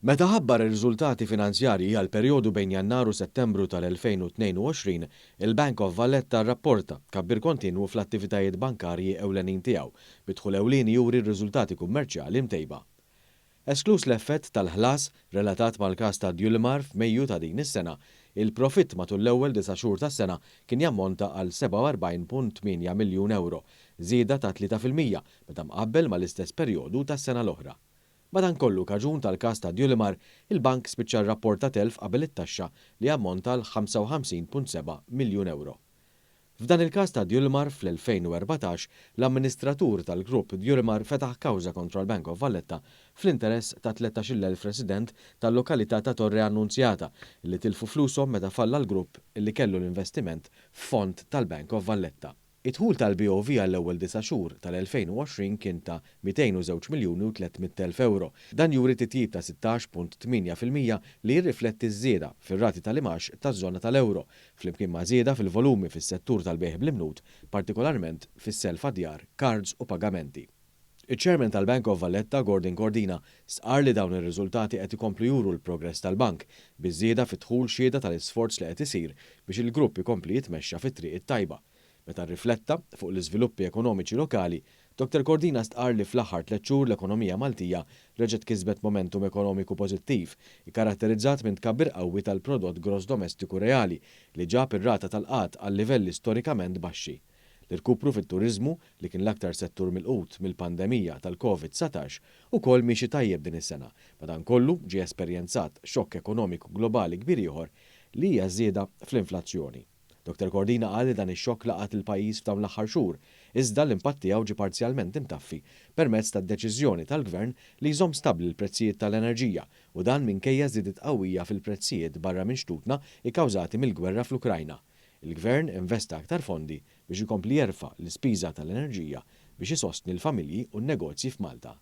Meta ħabbar ir-riżultati finanzjarji għal perjodu bejn Jannar u Settembru tal-2022, il-Bank of Valletta rrapporta tkabbir kontinwu fl-attivitajiet bankarji ewlenin tiegħu, bidħul ewlieni juri r-riżultati kummerċjali mtejba. Esklus l-effett tal-ħlas relatat mal-każ ta' Dulmar f'Mejju ta' din is-sena, il-profitt matul l-ewwel 9 xhur tas-sena kien jammonta għal 47.8 miljun euro, żieda ta' 3% meta mqabbel mal-istess perjodu tas-sena l-oħra. Madankollu kaġun tal-każ ta' Dulmar, il-bank spiċċa rrapport ta' telf qabel it-taxxa li ammonta l 55.7 miljun euro. F'dan il-każ ta' Dulmar fl-2014, l-amministratur tal-grupp Dulmar fetaħ kawża kontra l-Bank of Valletta fl-interess ta' 13,000 resident tal-lokalità ta' Torre Annunzjata li tilfu flushom meta falla l-grupp li kellu l-investiment f'fond tal-Bank of Valletta. It-tħul tal-BOV għall-ewwel 9 xhur tal-2020 kien ta' 202,300,000 euro. Dan juri titjib ta' 16.8% li jirrifletti żieda fir-rati tal-imax taż-żona tal-euro, flimkien ma' żieda fil-volumi fis-settur tal-bejħ bl-imnut, partikolarment fis-self djar, cards u pagamenti. Iċ-Chairman tal-Bank of Valletta, Gordon Cordina, sqar li dawn ir-riżultati qed ikomplu juru l-progress tal-bank biż-żieda fit-dħul xhieda tal-isforz li qed isir biex il-grupp ikompli jitmexxa fit-triq it-tajba. Meta rrifletta fuq l-iżviluppi ekonomiċi lokali, Dr. Cordina stqar li fl-aħħar 3 xhur l-ekonomija Maltija reġgħet kisbet momentum ekonomiku pożittiv, ikkaratterizzat minn tkabbir qawwi tal-prodott gross domestiku reali li ġab ir-rata tal-qatt għal livelli storikament baxxi. L-irkupru fit-turiżmu li kien l-aktar settur milqut mill-pandemija tal-COVID-19 ukoll miexi tajjeb din is-sena, madankollu ġie esperjenzat xokk ekonomiku globali kbir ieħor li hija żieda fl-inflazzjoni. Dr. Cordina qal li dan ix-xokk laqat il-pajjiż f'dawn l-aħħar xhur, iżda l-impatt tiegħu ġie parzjalment imtaffi permezz tad-deċiżjoni tal-Gvern li jżomm stabbli l-prezzijiet tal-enerġija u dan minkejja żiediet qawwija fil-prezzijiet barra minn xtutna ikkawżati mill-gwerra fl-Ukrajna. Il-Gvern investa aktar fondi biex ikompli jerfa' l-ispiża tal-enerġija biex isostni l-familji u n-negozji f'Malta.